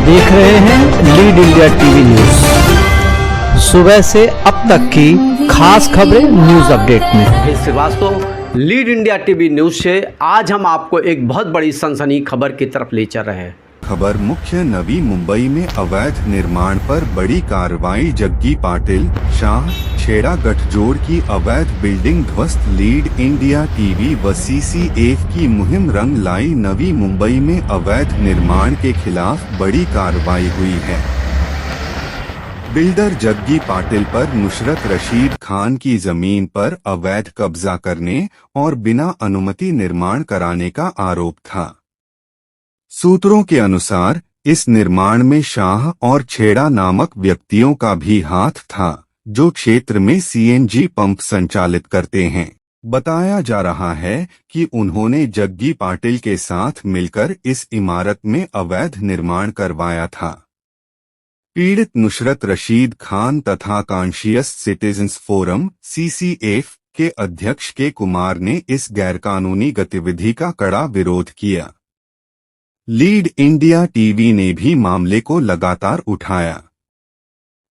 देख रहे हैं लीड इंडिया टीवी न्यूज। सुबह से अब तक की खास खबरें न्यूज अपडेट में। श्रीवास्तव लीड इंडिया टीवी न्यूज से आज हम आपको एक बहुत बड़ी सनसनी खबर की तरफ ले चल रहे हैं। खबर मुख्य नवी मुंबई में अवैध निर्माण पर बड़ी कार्रवाई। जग्गी पाटिल शाह छेड़ा गठजोड़ की अवैध बिल्डिंग ध्वस्त। लीड इंडिया टीवी व CCF की मुहिम रंग लाई। नवी मुंबई में अवैध निर्माण के खिलाफ बड़ी कार्रवाई हुई है। बिल्डर जग्गी पाटिल पर नुसरत रशीद खान की जमीन पर अवैध कब्जा करने और बिना अनुमति निर्माण कराने का आरोप था। सूत्रों के अनुसार इस निर्माण में शाह और छेड़ा नामक व्यक्तियों का भी हाथ था, जो क्षेत्र में CNG पंप संचालित करते हैं। बताया जा रहा है कि उन्होंने जग्गी पाटिल के साथ मिलकर इस इमारत में अवैध निर्माण करवाया था। पीड़ित नुसरत रशीद खान तथा कॉन्शियस सिटीजन्स फोरम CCF के अध्यक्ष के कुमार ने इस गैरकानूनी गतिविधि का कड़ा विरोध किया। लीड इंडिया टीवी ने भी मामले को लगातार उठाया।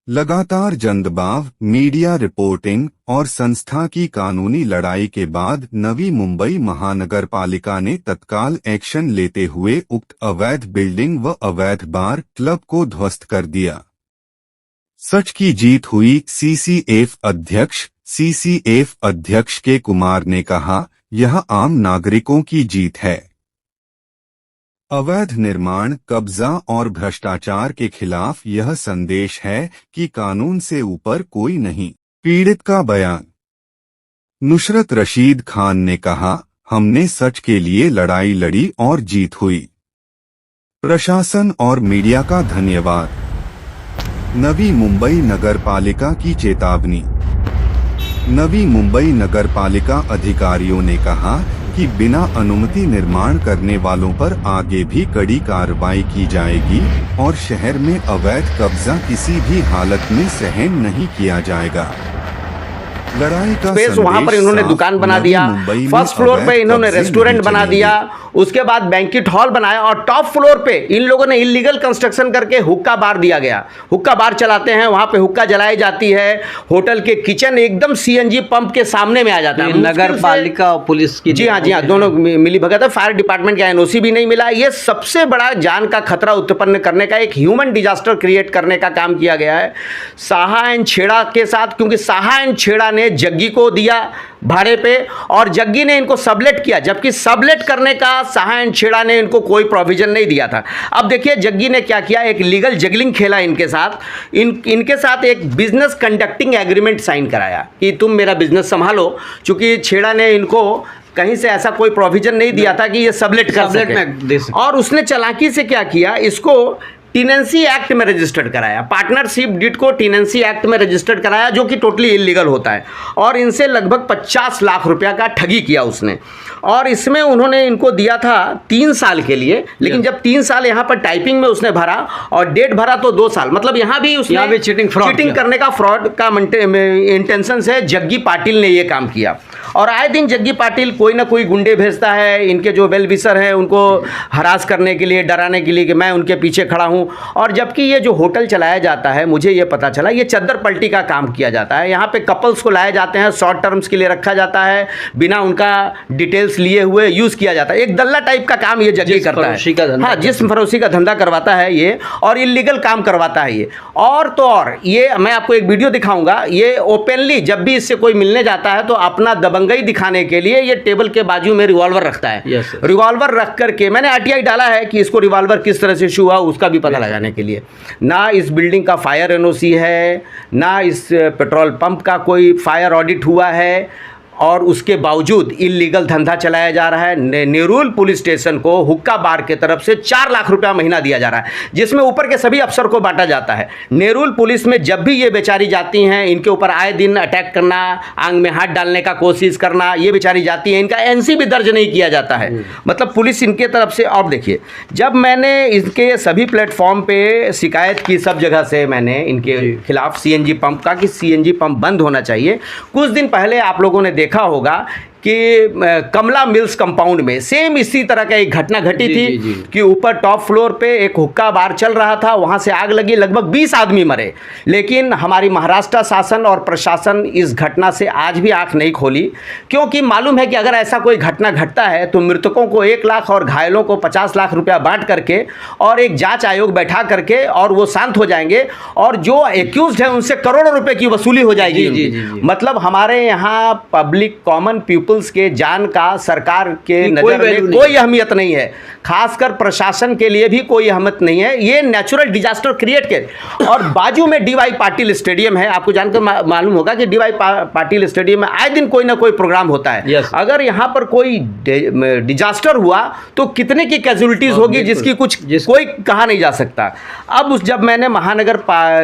लगातार जंदबाव, मीडिया रिपोर्टिंग और संस्था की कानूनी लड़ाई के बाद नवी मुंबई महानगर पालिका ने तत्काल एक्शन लेते हुए उक्त अवैध बिल्डिंग व अवैध बार क्लब को ध्वस्त कर दिया। सच की जीत हुई। CCF अध्यक्ष के कुमार ने कहा, यह आम नागरिकों की जीत है। अवैध निर्माण, कब्जा और भ्रष्टाचार के खिलाफ यह संदेश है कि कानून से ऊपर कोई नहीं। पीड़ित का बयान। नुसरत रशीद खान ने कहा, हमने सच के लिए लड़ाई लड़ी और जीत हुई। प्रशासन और मीडिया का धन्यवाद। नवी मुंबई नगर पालिका की चेतावनी। नवी मुंबई नगर पालिका अधिकारियों ने कहा कि बिना अनुमति निर्माण करने वालों पर आगे भी कड़ी कार्रवाई की जाएगी और शहर में अवैध कब्जा किसी भी हालत में सहन नहीं किया जाएगा। लड़ाई का स्पेस वहां पर इन्होंने दुकान बना दिया, फर्स्ट फ्लोर पे इन्होंने रेस्टोरेंट बना दिया, उसके बाद बैंक्वेट हॉल बनाया और टॉप फ्लोर पे इन लोगों ने इलीगल कंस्ट्रक्शन करके हुक्का बार दिया गया। हुक्का बार चलाते हैं, वहां पे हुक्का जलाई जाती है। होटल के किचन एकदम CNG पंप के सामने में आ जाता है। नगर पालिका और पुलिस की जी हाँ दोनों मिली भगत है। फायर डिपार्टमेंट का NOC भी नहीं मिला। ये सबसे बड़ा जान का खतरा उत्पन्न करने का, एक ह्यूमन डिजास्टर क्रिएट करने का काम किया गया है साहा एंड छेड़ा के साथ, क्योंकि साहा एंड छेड़ा ने जग्गी को दिया भाड़े पे और जग्गी ने इनको सबलेट किया, जबकि सबलेट करने का साहा एंड छेड़ा ने इनको कोई प्रोविजन नहीं दिया था। अब देखिए जग्गी ने क्या किया, एक लीगल जगलिंग खेला इनके साथ। इनके साथ एक बिजनेस कंडक्टिंग एग्रीमेंट साइन कराया कि तुम मेरा बिजनेस संभालो, चूंकि छेड़ा ने इनको कहीं से ऐसा कोई प्रोविजन नहीं दिया था कि ये सबलेट कर सके। और उसने चालाकी से क्या किया, इसको टेनेंसी एक्ट में रजिस्टर्ड कराया, पार्टनरशिप डीड को टेनेंसी एक्ट में रजिस्टर्ड कराया, जो कि टोटली इलीगल होता है। और इनसे लगभग 50 लाख रुपया का ठगी किया उसने। और इसमें उन्होंने इनको दिया था 3 साल के लिए, लेकिन जब 3 साल यहाँ पर टाइपिंग में उसने भरा और डेट भरा तो 2 साल, मतलब यहाँ भी उसने चीटिंग करने का, फ्रॉड का इंटेंशन से जग्गी पाटिल ने ये काम किया। और आए दिन जग्गी पाटिल कोई ना कोई गुंडे भेजता है, इनके जो वेल विशर है उनको हरास करने के लिए, डराने के लिए कि मैं उनके पीछे खड़ा हूँ। और जबकि ये जो होटल चलाया जाता है, मुझे ये पता चला ये चद्दर पलटी का काम किया जाता है। यहाँ पे कपल्स को लाए जाते हैं, शॉर्ट टर्म्स के लिए रखा जाता है, बिना उनका डिटेल्स लिए हुए यूज किया जाता है। एक दल्ला टाइप का काम ये जग्गी करता है। हाँ, जिस्म फरोशी का धंधा करवाता है ये और इलीगल काम करवाता है ये। और तो और ये मैं आपको एक वीडियो दिखाऊंगा, ये ओपनली जब भी इससे कोई मिलने जाता है तो अपना दबंगई दिखाने के लिए ये टेबल के बाजू में रिवॉल्वर रखता है। रिवॉल्वर रख करके मैंने RTI डाला है कि इसको रिवॉल्वर किस तरह से इशू हुआ उसका भी पता लगाने के लिए। ना इस बिल्डिंग का फायर NOC है, ना इस पेट्रोल पंप का कोई फायर ऑडिट हुआ है, और उसके बावजूद इलीगल धंधा चलाया जा रहा है। नेरुल पुलिस स्टेशन को हुक्का बार के तरफ से 4 लाख रुपया महीना दिया जा रहा है, जिसमें ऊपर के सभी अफसर को बांटा जाता है। नेरुल पुलिस में जब भी ये बेचारी जाती हैं, इनके ऊपर आए दिन अटैक करना, आंग में हाथ डालने का कोशिश करना, ये बेचारी जाती है, इनका NC भी दर्ज नहीं किया जाता है। मतलब पुलिस इनके तरफ से। और देखिए, जब मैंने इनके सभी प्लेटफॉर्म पे शिकायत की, सब जगह से मैंने इनके खिलाफ CNG पंप का कि CNG पंप बंद होना चाहिए। कुछ दिन पहले आप लोगों ने देखा होगा कि कमला मिल्स कंपाउंड में सेम इसी तरह का एक घटना घटी थी कि ऊपर टॉप फ्लोर पे एक हुक्का बार चल रहा था, वहां से आग लगी, लगभग 20 आदमी मरे। लेकिन हमारी महाराष्ट्र शासन और प्रशासन इस घटना से आज भी आंख नहीं खोली, क्योंकि मालूम है कि अगर ऐसा कोई घटना घटता है तो मृतकों को 1 लाख और घायलों को 50 लाख रुपया बांट करके और एक जांच आयोग बैठा करके और वो शांत हो जाएंगे और जो एक्यूज्ड है उनसे करोड़ों रुपए की वसूली हो जाएगी। मतलब हमारे यहाँ पब्लिक कॉमन पीपल्स के जान का सरकार के नजर में कोई अहमियत नहीं है, खासकर प्रशासन के लिए भी कोई अहमियत नहीं है। ये नेचुरल डिजास्टर क्रिएट कर और बाजू में डीवाई पाटिल स्टेडियम है, आपको जानकर मालूम होगा कि डीवाई पाटिल स्टेडियम में आए दिन कोई ना कोई प्रोग्राम होता है। अगर यहाँ पर कोई डिजास्टर हुआ तो कितने की कैजुअलिटीज होगी जिसकी कोई कहा नहीं जा सकता। अब जब मैंने महानगर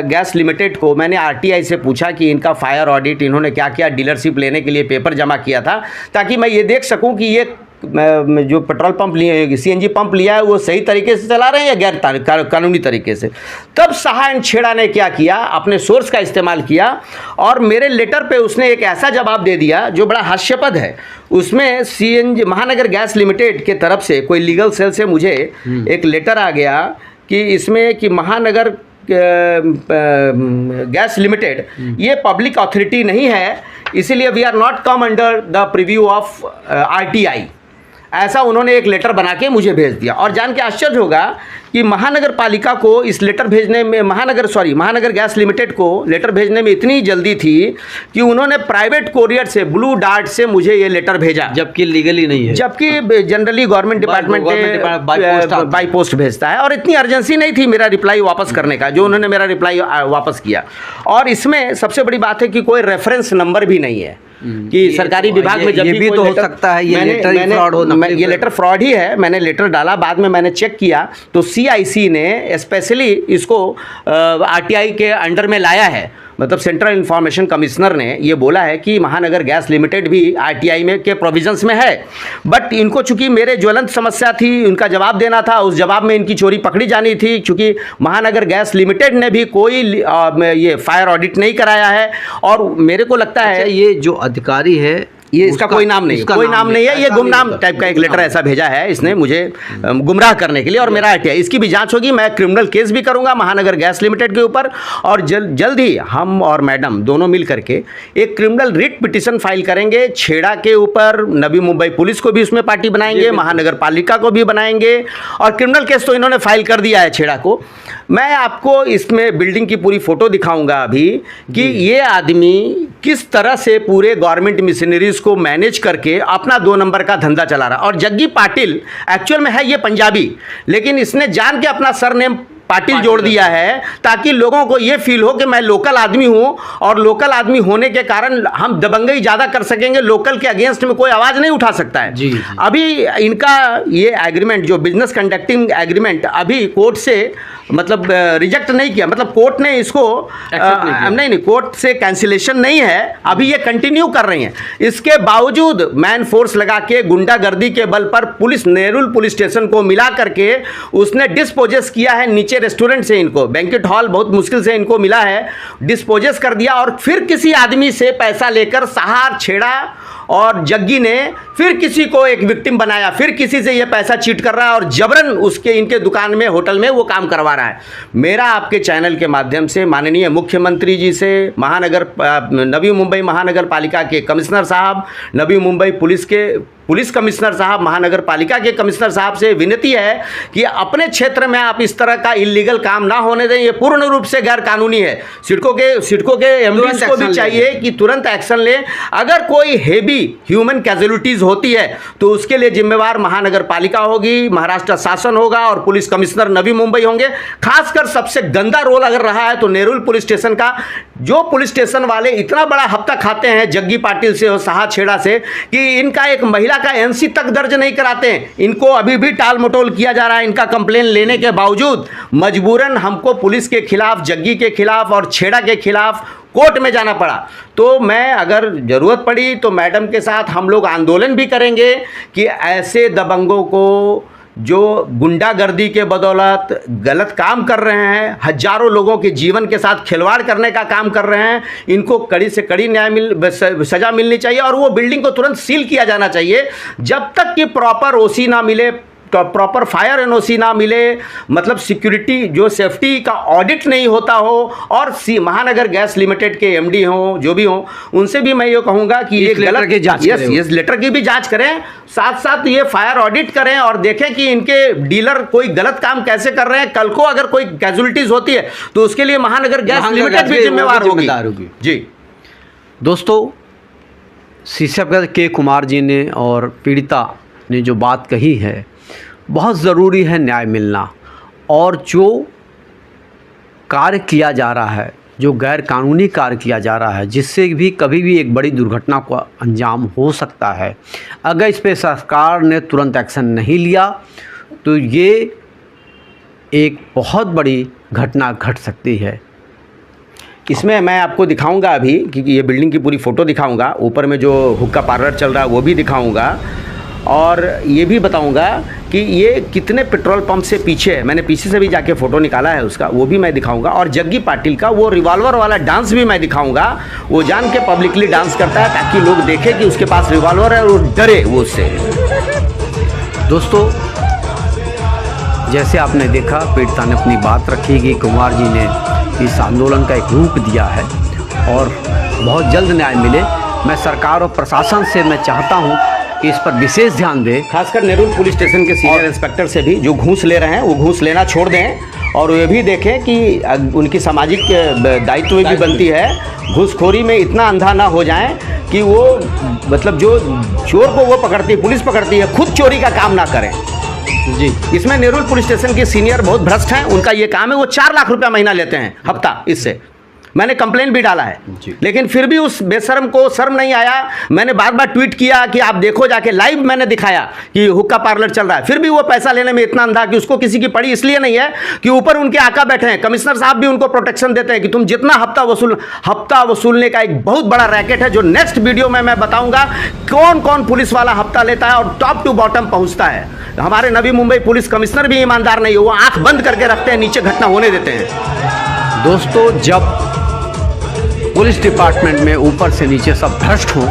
गैस लिमिटेड को मैंने आरटीआई से पूछा कि इनका फायर ऑडिट इन्होंने क्या किया, डीलरशिप लेने के लिए पेपर जमा किया था ताकि मैं ये देख सकूं कि ये जो पेट्रोल पंप लिए सीएनजी पंप लिया है वो सही तरीके से चला रहे हैं या गैर कानूनी तरीके से। तब साहा एंड छेड़ा ने क्या किया, अपने सोर्स का इस्तेमाल किया और मेरे लेटर पे उसने एक ऐसा जवाब दे दिया जो बड़ा हास्यास्पद है। उसमें सीएनजी महानगर गैस लिमिटेड के तरफ से कोई लीगल सेल से मुझे एक लेटर आ गया कि इसमें कि महानगर गैस लिमिटेड ये पब्लिक अथॉरिटी नहीं है, इसीलिए we are not come under the preview of RTI. ऐसा उन्होंने एक लेटर बना के मुझे भेज दिया और जान के आश्चर्य होगा कि महानगर पालिका को इस लेटर भेजने में महानगर गैस लिमिटेड को लेटर भेजने में इतनी जल्दी थी कि उन्होंने प्राइवेट कोरियर से ब्लू डार्ट से मुझे ये लेटर भेजा, जबकि लीगली नहीं है, जबकि generally government department by post भेजता है। और इतनी अर्जेंसी नहीं थी मेरा रिप्लाई वापस करने का जो उन्होंने मेरा रिप्लाई वापस किया। और इसमें सबसे बड़ी बात है कि कोई रेफरेंस नंबर भी नहीं है कि सरकारी विभाग में जब भी तो हो सकता है ये लेटर फ्रॉड हो। ये लेटर फ्रॉड ही है। मैंने लेटर डाला, बाद में मैंने चेक किया तो सीआईसी ने स्पेशली इसको आरटीआई के अंडर में लाया है। मतलब सेंट्रल इंफॉर्मेशन कमिश्नर ने ये बोला है कि महानगर गैस लिमिटेड भी आरटीआई में के प्रोविजंस में है, बट इनको चूंकि मेरे ज्वलंत समस्या थी, उनका जवाब देना था, उस जवाब में इनकी चोरी पकड़ी जानी थी। चूंकि महानगर गैस लिमिटेड ने भी कोई ये फायर ऑडिट नहीं कराया है और मेरे को लगता है ये जो अधिकारी है ये इसका कोई नाम नहीं, कोई नाम नहीं है, ये गुमनाम टाइप का एक लेटर ऐसा भेजा है इसने मुझे गुमराह करने के लिए। और मेरा आरटीआई इसकी भी जांच होगी, मैं क्रिमिनल केस भी करूंगा महानगर गैस लिमिटेड के ऊपर और जल्द ही हम और मैडम दोनों मिल करके एक क्रिमिनल रिट पिटीशन फाइल करेंगे छेड़ा के ऊपर। नवी मुंबई पुलिस को भी उसमें पार्टी बनाएंगे, महानगर पालिका को भी बनाएंगे और क्रिमिनल केस तो इन्होंने फाइल कर दिया है छेड़ा को। मैं आपको इसमें बिल्डिंग की पूरी फोटो दिखाऊंगा अभी कि ये आदमी किस तरह से पूरे गवर्नमेंट मिशनरीज को मैनेज करके अपना 2 नंबर का धंधा चला रहा। और जग्गी पाटिल एक्चुअल में है ये पंजाबी, लेकिन इसने जान के अपना सरनेम पाटिल जोड़ दिया है ताकि लोगों को ये फील हो कि मैं लोकल आदमी हूं और लोकल आदमी होने के कारण हम दबंगई ज्यादा कर सकेंगे, लोकल के अगेंस्ट में कोई आवाज नहीं उठा सकता है। जी। अभी इनका ये एग्रीमेंट जो बिजनेस कंडक्टिंग एग्रीमेंट अभी कोर्ट से मतलब रिजेक्ट नहीं किया, मतलब कोर्ट ने इसको नहीं कोर्ट से कैंसिलेशन नहीं है, अभी ये कंटिन्यू कर रही हैं। इसके बावजूद मैन फोर्स लगा के गुंडागर्दी के बल पर पुलिस नेरुल पुलिस स्टेशन को मिला करके उसने डिस्पोजेस किया है नीचे रेस्टोरेंट से, इनको बैंक्वेट हॉल बहुत मुश्किल से इनको मिला है, डिस्पोजेस कर दिया और फिर किसी आदमी से पैसा लेकर सहार छेड़ा और जग्गी ने फिर किसी को एक विक्टिम बनाया, फिर किसी से ये पैसा चीट कर रहा है और जबरन उसके इनके दुकान में होटल में वो काम करवा रहा है। मेरा आपके चैनल के माध्यम से माननीय मुख्यमंत्री जी से, नवी मुंबई महानगर पालिका के कमिश्नर साहब, नवी मुंबई पुलिस कमिश्नर साहब, महानगर पालिका के कमिश्नर साहब से विनती है कि अपने क्षेत्र में आप इस तरह का इलीगल काम ना होने दें, ये पूर्ण रूप से गैर कानूनी है। सिडको के एमडीज को भी चाहिए कि तुरंत एक्शन लें। अगर कोई हेवी ह्यूमन कैजुअलिटीज होती है तो उसके लिए जिम्मेवार महानगर पालिका होगी, महाराष्ट्र शासन होगा और पुलिस कमिश्नर नवी मुंबई होंगे। खासकर सबसे गंदा रोल अगर रहा है तो नेरुल पुलिस स्टेशन का, जो पुलिस स्टेशन वाले इतना बड़ा हफ्ता खाते हैं जग्गी पाटिल से और साहा छेड़ा से कि इनका एक महिला का एनसी तक दर्ज नहीं कराते हैं। इनको अभी भी टाल मटोल किया जा रहा है। इनका कंप्लेन लेने के बावजूद मजबूरन हमको पुलिस के खिलाफ, जग्गी के खिलाफ और छेड़ा के खिलाफ कोर्ट में जाना पड़ा। तो मैं अगर ज़रूरत पड़ी तो मैडम के साथ हम लोग आंदोलन भी करेंगे कि ऐसे दबंगों को जो गुंडागर्दी के बदौलत गलत काम कर रहे हैं, हजारों लोगों के जीवन के साथ खिलवाड़ करने का काम कर रहे हैं, इनको कड़ी से कड़ी सजा मिलनी चाहिए और वो बिल्डिंग को तुरंत सील किया जाना चाहिए जब तक कि प्रॉपर ओसी ना मिले, प्रॉपर फायर एनओसी ना मिले, मतलब सिक्योरिटी जो सेफ्टी का ऑडिट नहीं होता हो, और महानगर गैस लिमिटेड के एमडी हों, जो भी हों, उनसे भी मैं ये कहूँगा कि ये गलत की जांच करें, इस लेटर की भी जांच करें, साथ साथ ये फायर ऑडिट करें और देखें कि इनके डीलर कोई गलत काम कैसे कर रहे हैं। कल को अगर कोई कैजुअलिटीज होती है तो उसके लिए महानगर गैस लिमिटेड भी जिम्मेवार होगी। जी दोस्तों, शीर्षक के कुमार जी ने और पीड़िता ने जो बात कही है, बहुत ज़रूरी है न्याय मिलना, और जो कार्य किया जा रहा है, जो गैर कानूनी कार्य किया जा रहा है, जिससे भी कभी भी एक बड़ी दुर्घटना को अंजाम हो सकता है, अगर इस पे सरकार ने तुरंत एक्शन नहीं लिया तो ये एक बहुत बड़ी घटना घट सकती है। इसमें मैं आपको दिखाऊंगा अभी, क्योंकि ये बिल्डिंग की पूरी फ़ोटो दिखाऊंगा, ऊपर में जो हुक्का पार्लर चल रहा है वो भी दिखाऊंगा, और ये भी बताऊंगा कि ये कितने पेट्रोल पंप से पीछे है। मैंने पीछे से भी जाके फ़ोटो निकाला है उसका, वो भी मैं दिखाऊंगा, और जग्गी पाटिल का वो रिवॉल्वर वाला डांस भी मैं दिखाऊंगा। वो जान के पब्लिकली डांस करता है ताकि लोग देखें कि उसके पास रिवॉल्वर है और वो डरे वो उससे। दोस्तों, जैसे आपने देखा, पीड़िता ने अपनी बात रखी कि कुमार जी ने इस आंदोलन का एक रूप दिया है और बहुत जल्द न्याय मिले। मैं सरकार और प्रशासन से मैं चाहता हूँ कि इस पर विशेष ध्यान दें, खासकर नेरुल पुलिस स्टेशन के सीनियर इंस्पेक्टर से भी, जो घूस ले रहे हैं वो घूस लेना छोड़ दें, और ये भी देखें कि उनकी सामाजिक दायित्व भी बनती है, घूसखोरी में इतना अंधा ना हो जाएं कि वो मतलब जो चोर को वो पकड़ती है, पुलिस पकड़ती है, खुद चोरी का काम ना करें। जी, इसमें नेरुल पुलिस स्टेशन के सीनियर बहुत भ्रष्ट हैं, उनका ये काम है, वो 4 लाख रुपया महीना लेते हैं हफ्ता। इससे मैंने कंप्लेन भी डाला है, लेकिन फिर भी उस बेशर्म को शर्म नहीं आया। मैंने बार बार ट्वीट किया कि आप देखो, जाके लाइव मैंने दिखाया कि हुक्का पार्लर चल रहा है, फिर भी वो पैसा लेने में इतना अंधा कि उसको किसी की पड़ी इसलिए नहीं है कि ऊपर उनके आका बैठे हैं। कमिश्नर साहब भी उनको प्रोटेक्शन देते हैं कि तुम जितना हफ्ता वसूलने का एक बहुत बड़ा रैकेट है, जो नेक्स्ट वीडियो में मैं बताऊंगा कौन कौन पुलिस वाला हफ्ता लेता है और टॉप टू बॉटम पहुंचता है। हमारे नवी मुंबई पुलिस कमिश्नर भी ईमानदार नहीं है, वो आंख बंद करके रखते हैं, नीचे घटना होने देते हैं। दोस्तों, जब पुलिस डिपार्टमेंट में ऊपर से नीचे सब भ्रष्ट हों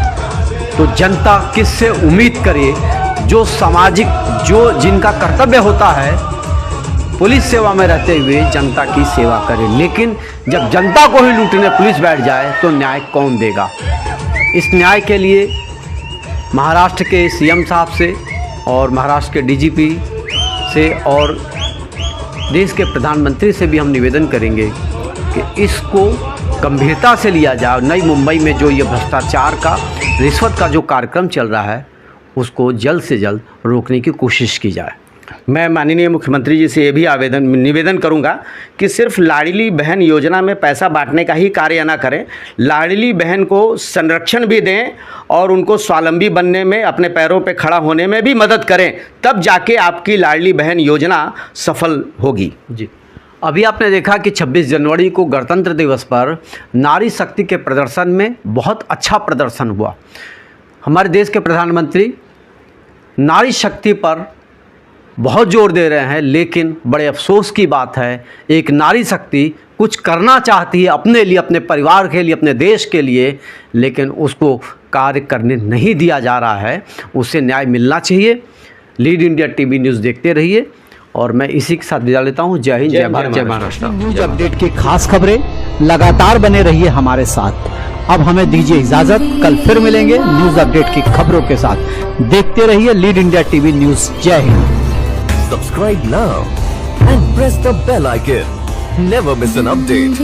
तो जनता किससे उम्मीद करे? जो सामाजिक, जो जिनका कर्तव्य होता है पुलिस सेवा में रहते हुए जनता की सेवा करे, लेकिन जब जनता को ही लूटने पुलिस बैठ जाए तो न्याय कौन देगा? इस न्याय के लिए महाराष्ट्र के सीएम साहब से और महाराष्ट्र के डीजीपी से और देश के प्रधानमंत्री से भी हम निवेदन करेंगे कि इसको गंभीरता से लिया जाए। नई मुंबई में जो ये भ्रष्टाचार का, रिश्वत का जो कार्यक्रम चल रहा है, उसको जल्द से जल्द रोकने की कोशिश की जाए। मैं माननीय मुख्यमंत्री जी से ये भी निवेदन करूंगा कि सिर्फ लाडली बहन योजना में पैसा बांटने का ही कार्य ना करें, लाडली बहन को संरक्षण भी दें और उनको स्वावलंबी बनने में, अपने पैरों पे खड़ा होने में भी मदद करें, तब जाके आपकी लाडली बहन योजना सफल होगी। जी, अभी आपने देखा कि 26 जनवरी को गणतंत्र दिवस पर नारी शक्ति के प्रदर्शन में बहुत अच्छा प्रदर्शन हुआ। हमारे देश के प्रधानमंत्री नारी शक्ति पर बहुत जोर दे रहे हैं, लेकिन बड़े अफसोस की बात है, एक नारी शक्ति कुछ करना चाहती है अपने लिए, अपने परिवार के लिए, अपने देश के लिए, लेकिन उसको कार्य करने नहीं दिया जा रहा है। उसे न्याय मिलना चाहिए। लीड इंडिया टीवी न्यूज़ देखते रहिए, और मैं इसी के साथ विदा लेता हूँ। जय हिंद, जय भारत, जय महाराष्ट्र। न्यूज अपडेट की खास खबरें लगातार बने रहिए हमारे साथ। अब हमें दीजिए इजाजत, कल फिर मिलेंगे न्यूज अपडेट की खबरों के साथ। देखते रहिए लीड इंडिया टीवी न्यूज। जय Hind. Subscribe now and press the bell icon. Never miss an update.